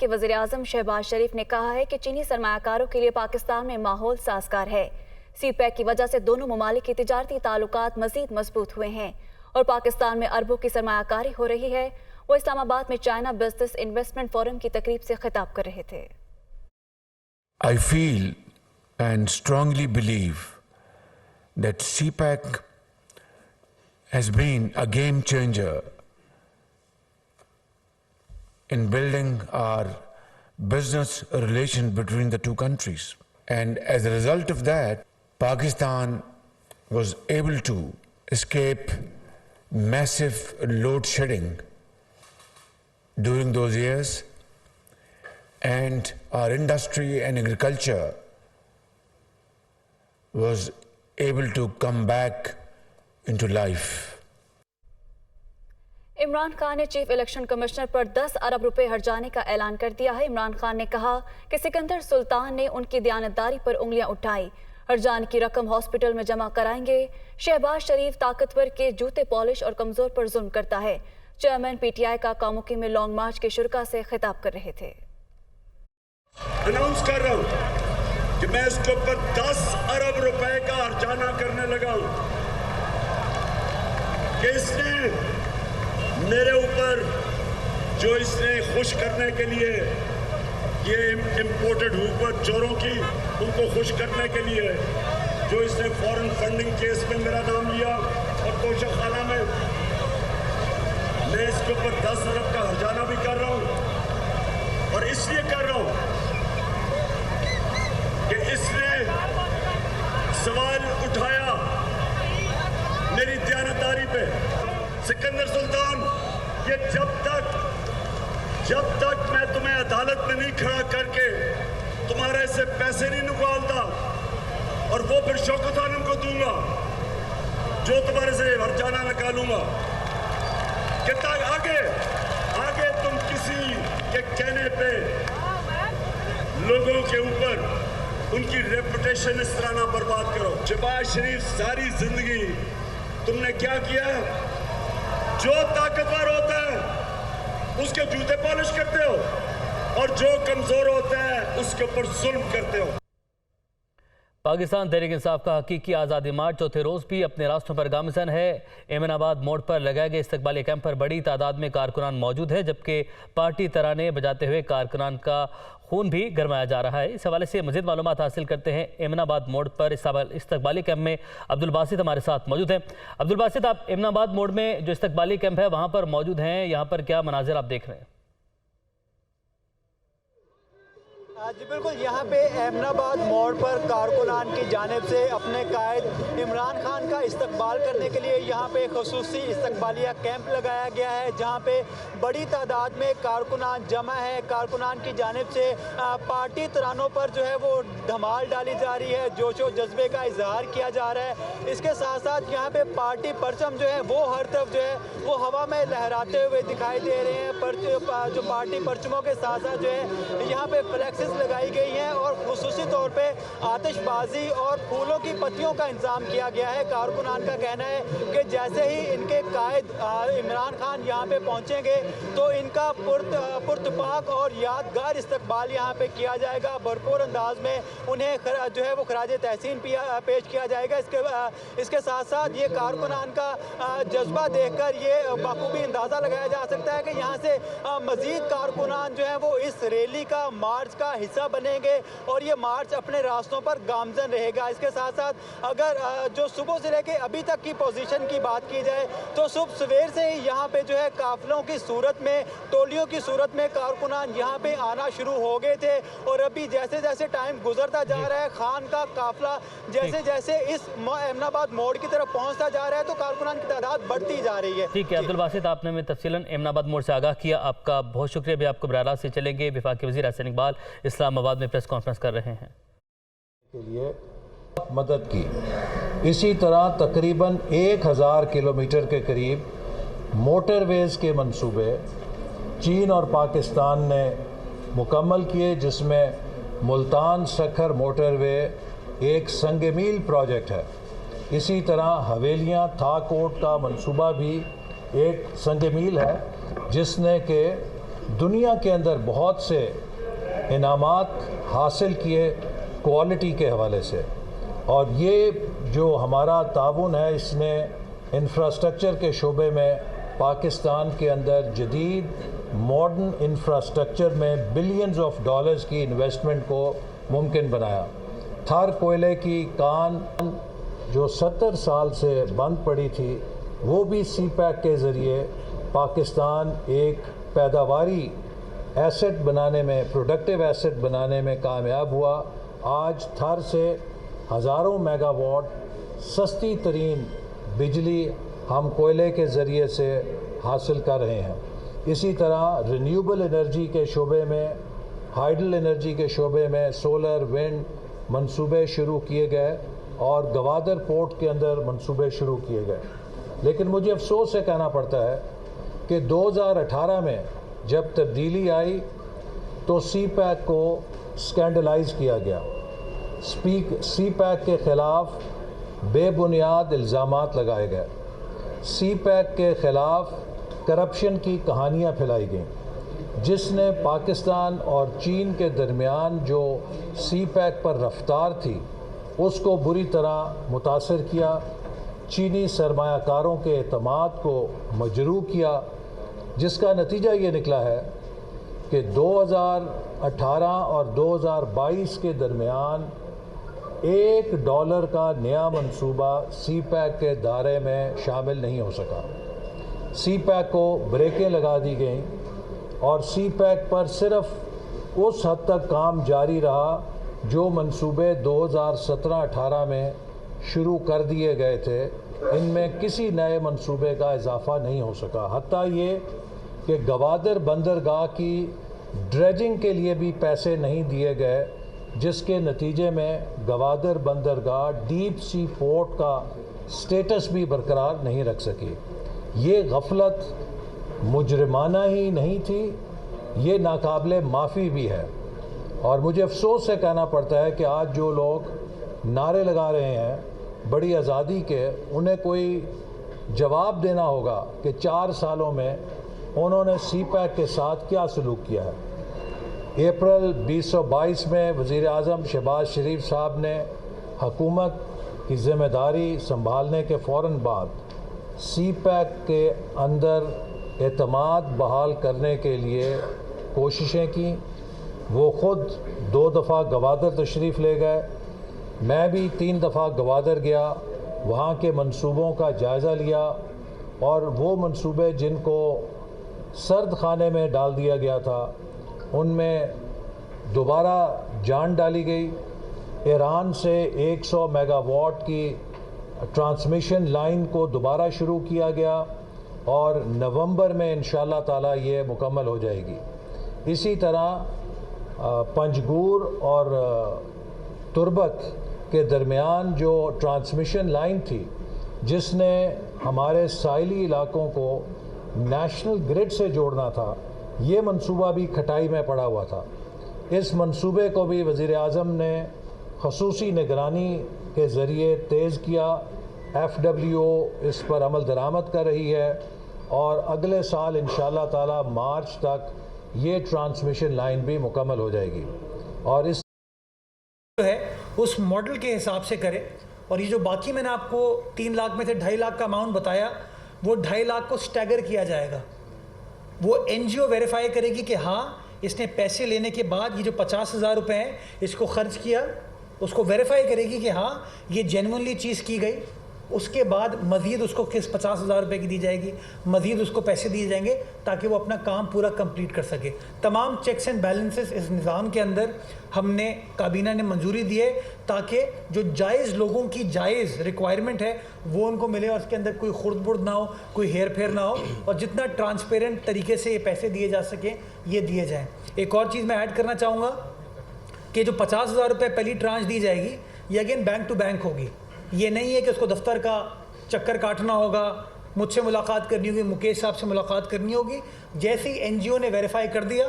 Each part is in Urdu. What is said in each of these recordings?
کے وزیر اعظم شہباز شریف نے کہا ہے کہ چینی سرمایہ کاروں کے لیے پاکستان میں ماحول سازگار ہے۔ سی پیک کی وجہ سے دونوں ممالک کے تجارتی تعلقات مزید مضبوط ہوئے ہیں اور پاکستان میں اربوں کی سرمایہ کاری ہو رہی ہے۔ وہ اسلام آباد میں چائنا بزنس انویسٹمنٹ فورم کی تقریب سے خطاب کر رہے تھے۔ I feel and strongly believe that CPEC has been a game changer in building our business relation between the two countries. And as a result of that, Pakistan was able to escape massive load shedding during those years, and our industry and agriculture was able to come back into life. Imran Khan نے چیف الیکشن کمشنر پر 10 ارب روپے ہرجانے کا اعلان کر دیا ہے۔ عمران خان نے کہا کہ سکندر سلطان نے ان کی دیانتداری پر انگلیاں اٹھائی۔ ہرجانے کی رقم ہاسپٹل میں جمع کرائیں گے۔ شہباز شریف طاقتور کے جوتے پالش اور کمزور پر ظلم کرتا ہے۔ چیئرمین پی ٹی آئی کا کاموکی میں لانگ مارچ کے شرکاء سے خطاب کر رہے تھے۔ اناؤنس کر رہا ہوں کہ میں اس کے اوپر 10 ارب روپے کا ہرجانہ کرنے لگا ہوں کہ اس نے میرے اوپر جو اس نے خوش کرنے کے لیے یہ امپورٹڈ ہوکر چوروں کی ان کو خوش کرنے کے لیے جو اس نے فورن فنڈنگ کیس میں میرا نام لیا اور توشہ خانہ میں اس کے اوپر 10 ارب کا ہرجانہ بھی کر رہا ہوں اور اس لیے کر رہا ہوں کہ اس نے سوال اٹھایا میری دیانتداری پہ۔ سکندر سلطان، یہ جب تک میں تمہیں عدالت میں نہیں کھڑا کر کے تمہارے سے پیسے نہیں نکالتا اور وہ پھر شوکت خانم کو دوں گا جو تمہارے سے ہرجانہ نکالوں گا، کہ آگے تم کسی کے کہنے پہ لوگوں کے اوپر ان کی ریپوٹیشن اس طرح نہ برباد کرو۔ شہباز شریف، ساری زندگی تم نے کیا کیا؟ جو طاقتور ہوتا ہے اس کے جوتے پالش کرتے ہو اور جو کمزور ہوتا ہے اس کے اوپر ظلم کرتے ہو۔ پاکستان تحریک انصاف کا حقیقی آزادی مارچ چوتھے روز بھی اپنے راستوں پر گامزن ہے۔ ایمن آباد موڑ پر لگائے گئے استقبالی کیمپ پر بڑی تعداد میں کارکنان موجود ہے، جبکہ پارٹی ترانے بجاتے ہوئے کارکنان کا خون بھی گرمایا جا رہا ہے۔ اس حوالے سے مزید معلومات حاصل کرتے ہیں۔ ایمن آباد موڑ پر استقبالی کیمپ میں عبدالباسط ہمارے ساتھ موجود ہیں۔ عبدالباسط، آپ ایمن آباد موڑ میں جو استقبالی کیمپ ہے وہاں پر موجود ہیں، یہاں پر کیا مناظر آپ دیکھ رہے ہیں؟ جی بالکل، یہاں پہ ایمن آباد موڑ پر کارکنان کی جانب سے اپنے قائد عمران خان کا استقبال کرنے کے لیے یہاں پہ خصوصی استقبالیہ کیمپ لگایا گیا ہے، جہاں پہ بڑی تعداد میں کارکنان جمع ہے۔ کارکنان کی جانب سے پارٹی ترانوں پر جو ہے وہ دھمال ڈالی جا رہی ہے، جوش و جذبے کا اظہار کیا جا رہا ہے۔ اس کے ساتھ ساتھ یہاں پہ پارٹی پرچم جو ہے وہ ہر طرف جو ہے وہ ہوا میں لہراتے ہوئے دکھائی دے رہے ہیں۔ جو پارٹی پرچموں کے ساتھ ساتھ جو ہے یہاں پہ فلیکسز لگائی گئی ہیں اور خصوصی طور پہ آتش بازی اور پھولوں کی پتیوں کا انتظام کیا گیا ہے۔ کارکنان کا کہنا ہے کہ جیسے ہی ان کے قائد عمران خان یہاں پہ پہنچیں گے تو ان کا پرتپاک اور یادگار استقبال یہاں پہ کیا جائے گا۔ بھرپور انداز میں انہیں جو ہے وہ خراج تحسین پیش کیا جائے گا۔ اس کے ساتھ ساتھ یہ کارکنان کا جذبہ دیکھ کر یہ بخوبی اندازہ لگایا جا سکتا ہے کہ یہاں سے مزید کارکنان جو ہیں وہ اس ریلی کا، مارچ کا حصہ بنیں گے اور یہ مارچ اپنے راستوں پر گامزن رہے گا۔ اس کے ساتھ ساتھ اگر جو صبح سے لے کے ابھی تک کی پوزیشن کی بات کی جائے تو صبح سویر سے ہی یہاں پہ جو ہے قافلوں کی صورت میں، ٹولیوں کی صورت میں کارکنان یہاں پہ آنا شروع ہو گئے تھے اور ابھی جیسے جیسے ٹائم گزرتا جا رہا ہے، خان کا قافلہ جیسے جیسے اس ایمن آباد موڑ کی طرف پہنچتا جا رہا ہے تو کارکنان کی تعداد بڑھتی جا رہی ہے۔ ٹھیک ہے عبدالباسط، آپ نے ہمیں تفصیلاً ایمن آباد موڑ سے آگاہ کیا، آپ کا بہت شکریہ۔ بھی آپ کو براہ راست سے چلیں گے، وفاقی وزیر احسن اقبال اسلام آباد میں پریس کانفرنس کر رہے ہیں۔ کے لیے مدد کی۔ اسی طرح تقریباً 1000 کلومیٹر کے قریب موٹر ویز کے منصوبے چین اور پاکستان نے مکمل کیے، جس میں ملتان سکھر موٹر وے ایک سنگ میل پروجیکٹ ہے۔ اسی طرح حویلیاں تھا کوٹ کا منصوبہ بھی ایک سنگ میل ہے، جس نے کہ دنیا کے اندر بہت سے انعامات حاصل کیے کوالٹی کے حوالے سے، اور یہ جو ہمارا تعاون ہے اس نے انفراسٹرکچر کے شعبے میں پاکستان کے اندر جدید ماڈرن انفراسٹرکچر میں بلینز آف ڈالرز کی انویسٹمنٹ کو ممکن بنایا۔ تھار کوئلے کی کان جو 70 سال سے بند پڑی تھی وہ بھی سی پیک کے ذریعے پاکستان ایک پیداواری ایسٹ بنانے میں، پروڈکٹیو ایسٹ بنانے میں کامیاب ہوا۔ آج تھر سے ہزاروں میگا واٹ سستی ترین بجلی ہم کوئلے کے ذریعے سے حاصل کر رہے ہیں۔ اسی طرح رینیوبل انرجی کے شعبے میں، ہائیڈل انرجی کے شعبے میں سولر، ونڈ منصوبے شروع کیے گئے اور گوادر پورٹ کے اندر منصوبے شروع کیے گئے۔ لیکن مجھے افسوس سے کہنا پڑتا ہے کہ 2018 میں جب تبدیلی آئی تو سی پیک کو سکینڈلائز کیا گیا۔ سی پیک کے خلاف بے بنیاد الزامات لگائے گئے، سی پیک کے خلاف کرپشن کی کہانیاں پھیلائی گئیں، جس نے پاکستان اور چین کے درمیان جو سی پیک پر رفتار تھی اس کو بری طرح متاثر کیا، چینی سرمایہ کاروں کے اعتماد کو مجروح کیا، جس کا نتیجہ یہ نکلا ہے کہ 2018 اور 2022 کے درمیان $1 کا نیا منصوبہ سی پیک کے دائرے میں شامل نہیں ہو سکا۔ سی پیک کو بریکیں لگا دی گئیں اور سی پیک پر صرف اس حد تک کام جاری رہا جو منصوبے 2017-18 میں شروع کر دیے گئے تھے، ان میں کسی نئے منصوبے کا اضافہ نہیں ہو سکا۔ حتیٰ یہ کہ گوادر بندرگاہ کی ڈریجنگ کے لیے بھی پیسے نہیں دیے گئے، جس کے نتیجے میں گوادر بندرگاہ ڈیپ سی پورٹ کا سٹیٹس بھی برقرار نہیں رکھ سکی۔ یہ غفلت مجرمانہ ہی نہیں تھی، یہ ناقابل معافی بھی ہے، اور مجھے افسوس سے کہنا پڑتا ہے کہ آج جو لوگ نعرے لگا رہے ہیں بڑی آزادی کے، انہیں کوئی جواب دینا ہوگا کہ 4 سالوں میں انہوں نے سی پیک کے ساتھ کیا سلوک کیا ہے۔ اپریل 2022 میں وزیر اعظم شہباز شریف صاحب نے حکومت کی ذمہ داری سنبھالنے کے فوراً بعد سی پیک کے اندر اعتماد بحال کرنے کے لیے کوششیں کیں۔ وہ خود 2 دفعہ گوادر تشریف لے گئے، میں بھی 3 دفعہ گوادر گیا، وہاں کے منصوبوں کا جائزہ لیا، اور وہ منصوبے جن کو سرد خانے میں ڈال دیا گیا تھا ان میں دوبارہ جان ڈالی گئی۔ ایران سے 100 میگا واٹ کی ٹرانسمیشن لائن کو دوبارہ شروع کیا گیا اور نومبر میں انشاءاللہ تعالیٰ یہ مکمل ہو جائے گی۔ اسی طرح پنجگور اور تربت کے درمیان جو ٹرانسمیشن لائن تھی جس نے ہمارے ساحلی علاقوں کو نیشنل گرڈ سے جوڑنا تھا، یہ منصوبہ بھی کھٹائی میں پڑا ہوا تھا۔ اس منصوبے کو بھی وزیر اعظم نے خصوصی نگرانی کے ذریعے تیز کیا۔ FWO اس پر عمل درآمد کر رہی ہے اور اگلے سال انشاءاللہ تعالی مارچ تک یہ ٹرانسمیشن لائن بھی مکمل ہو جائے گی، اور اس جو ہے اس ماڈل کے حساب سے کرے۔ اور یہ جو باقی میں نے آپ کو 3 لاکھ میں سے 2.5 لاکھ کا اماؤنٹ بتایا، وہ 2.5 لاکھ کو سٹیگر کیا جائے گا۔ وہ NGO ویریفائی کرے گی کہ ہاں اس نے پیسے لینے کے بعد یہ جو 50,000 روپے ہیں اس کو خرچ کیا، اس کو ویریفائی کرے گی کہ ہاں یہ جینونلی چیز کی گئی۔ اس کے بعد مزید اس کو 50,000 روپے کی دی جائے گی، مزید اس کو پیسے دیے جائیں گے تاکہ وہ اپنا کام پورا کمپلیٹ کر سکے۔ تمام چیکس اینڈ بیلنسز اس نظام کے اندر ہم نے کابینہ نے منظوری دی ہے تاکہ جو جائز لوگوں کی جائز ریکوائرمنٹ ہے وہ ان کو ملے اور اس کے اندر کوئی خرد برد نہ ہو، کوئی ہیر پھیر نہ ہو، اور جتنا ٹرانسپیرنٹ طریقے سے یہ پیسے دیے جا سکیں یہ دیے جائیں۔ ایک اور چیز میں ایڈ کرنا چاہوں گا کہ جو 50,000 روپے پہلی ٹرانچ دی جائے گی یہ اگین بینک ٹو بینک ہوگی۔ یہ نہیں ہے کہ اس کو دفتر کا چکر کاٹنا ہوگا، مجھ سے ملاقات کرنی ہوگی، مکیش صاحب سے ملاقات کرنی ہوگی۔ جیسے ہی NGO نے ویریفائی کر دیا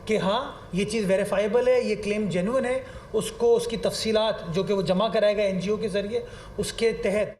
کہ ہاں یہ چیز ویریفائیبل ہے، یہ کلیم جینوئن ہے، اس کو اس کی تفصیلات جو کہ وہ جمع کرائے گا NGO کے ذریعے، اس کے تحت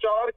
4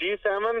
G7,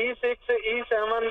E6, E7,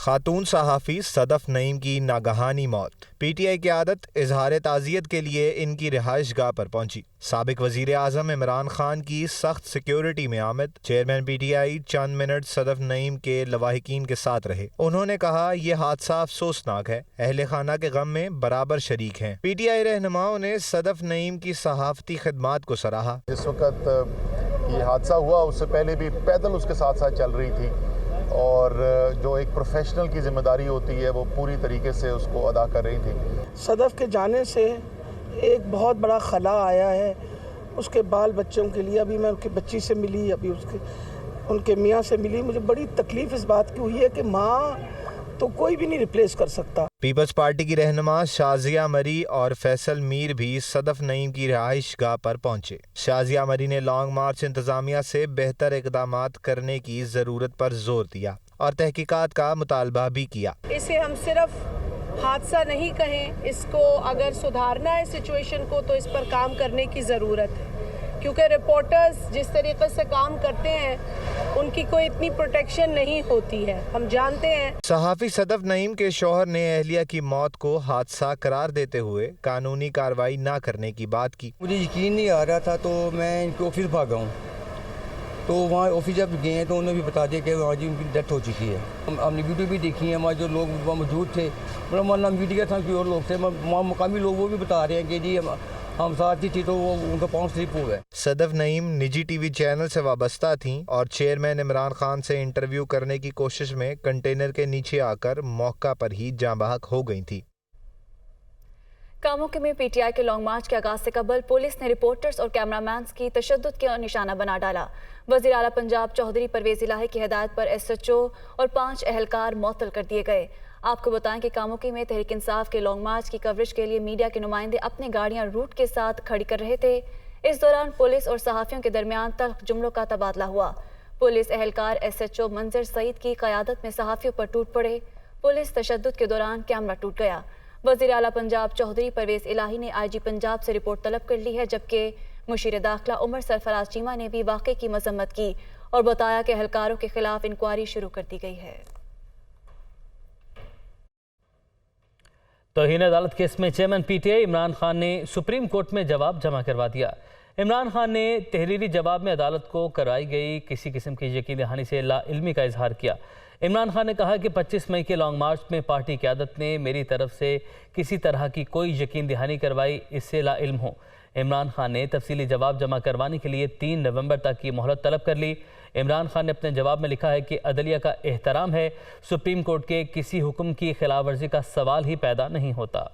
خاتون صحافی صدف نعیم کی ناگہانی موت، پی ٹی آئی کی عادت اظہار تعزیت کے لیے ان کی رہائش گاہ پر پہنچی۔ سابق وزیر اعظم عمران خان کی سخت سیکیورٹی میں آمد، چیئرمین پی ٹی آئی چند منٹ صدف نعیم کے لواحقین کے ساتھ رہے۔ انہوں نے کہا یہ حادثہ افسوسناک ہے، اہل خانہ کے غم میں برابر شریک ہیں۔ پی ٹی آئی رہنماؤں نے صدف نعیم کی صحافتی خدمات کو سراہا۔ جس وقت یہ حادثہ ہوا اس سے پہلے بھی پیدل اس کے ساتھ ساتھ چل رہی تھی، اور جو ایک پروفیشنل کی ذمہ داری ہوتی ہے وہ پوری طریقے سے اس کو ادا کر رہی تھی۔ صدف کے جانے سے ایک بہت بڑا خلا آیا ہے اس کے بال بچوں کے لیے۔ ابھی میں ان کی بچی سے ملی، ابھی ان کے میاں سے ملی۔ مجھے بڑی تکلیف اس بات کی ہوئی ہے کہ ماں تو کوئی بھی نہیں ریپلیس کر سکتا۔ پیپلز پارٹی کی رہنما شازیہ مری اور فیصل میر بھی صدف نعیم کی رہائش گاہ پر پہنچے۔ شازیہ مری نے لانگ مارچ انتظامیہ سے بہتر اقدامات کرنے کی ضرورت پر زور دیا اور تحقیقات کا مطالبہ بھی کیا۔ اسے ہم صرف حادثہ نہیں کہیں، اس کو اگر سدھارنا ہے سچویشن کو تو اس پر کام کرنے کی ضرورت ہے، کیونکہ رپورٹرز جس طریقے سے کام کرتے ہیں ان کی کوئی اتنی پروٹیکشن نہیں ہوتی ہے، ہم جانتے ہیں۔ صحافی صدف نعیم کے شوہر نے اہلیہ کی موت کو حادثہ قرار دیتے ہوئے قانونی کارروائی نہ کرنے کی بات کی۔ مجھے یقین نہیں آ رہا تھا تو میں ان کے آفس بھاگا ہوں، تو وہاں آفس جب گئے ہیں تو انہوں نے بھی بتا دیا کہ وہاں جی ان کی ڈیتھ ہو چکی ہے۔ ہم نے ویڈیو بھی دیکھی ہے، ہمارے جو لوگ وہاں موجود تھے، مطلب ہمارا نام میڈیا تھا کہ اور لوگ تھے، وہاں مقامی لوگ وہ بھی بتا رہے ہیں کہ جی ہم ساتھ ہی تھی تو وہ ان کا پاؤں سلپ ہو گئے۔ صدف نعیم نجی ٹی وی چینل سے وابستہ تھیں اور چیئرمین عمران خان سے انٹرویو کرنے کی کوشش میں کنٹینر کے نیچے آ کر موقع پر ہی جاں بحق ہو گئی تھی۔ کاموکی میں پی ٹی آئی کے لانگ مارچ کے آغاز سے قبل پولیس نے رپورٹرز اور کیمرامینز کی تشدد کا نشانہ بنا ڈالا۔ وزیر اعلیٰ پنجاب چودھری پرویز الہی کی ہدایت پر ایس ایچ او اور 5 اہلکار معطل کر دیے گئے۔ آپ کو بتائیں کہ کاموکی میں تحریک انصاف کے لانگ مارچ کی کوریج کے لیے میڈیا کے نمائندے اپنی گاڑیاں روٹ کے ساتھ کھڑی کر رہے تھے۔ اس دوران پولیس اور صحافیوں کے درمیان تلخ جملوں کا تبادلہ ہوا۔ پولیس اہلکار ایس ایچ او منظر سعید کی قیادت میں صحافیوں پر ٹوٹ پڑے۔ پولیس تشدد کے دوران کیمرہ ٹوٹ گیا۔ وزیر اعلیٰ پنجاب چودھری پرویز الہی نے آئی جی پنجاب سے رپورٹ طلب کر لی ہے، جبکہ مشیر داخلہ عمر سرفراز چیمہ نے بھی واقعے کی مذمت کی اور بتایا کہ اہلکاروں کے خلاف انکوائری شروع کر دی گئی ہے۔ توہین عدالت کیس میں chairman P T I Imran Khan نے سپریم کورٹ میں جواب جمع کروا دیا۔ عمران خان نے تحریری جواب میں عدالت کو کرائی گئی کسی قسم کی یقین دہانی سے لا علمی کا اظہار کیا۔ عمران خان نے کہا کہ 25 مئی کے لانگ مارچ میں پارٹی قیادت نے میری طرف سے کسی طرح کی کوئی یقین دہانی کروائی، اس سے لا علم ہوں۔ عمران خان نے تفصیلی جواب جمع کروانے کے لیے 3 نومبر تک کی مہلت طلب کر لی۔ عمران خان نے اپنے جواب میں لکھا ہے کہ عدلیہ کا احترام ہے، سپریم کورٹ کے کسی حکم کی خلاف ورزی کا سوال ہی پیدا نہیں ہوتا۔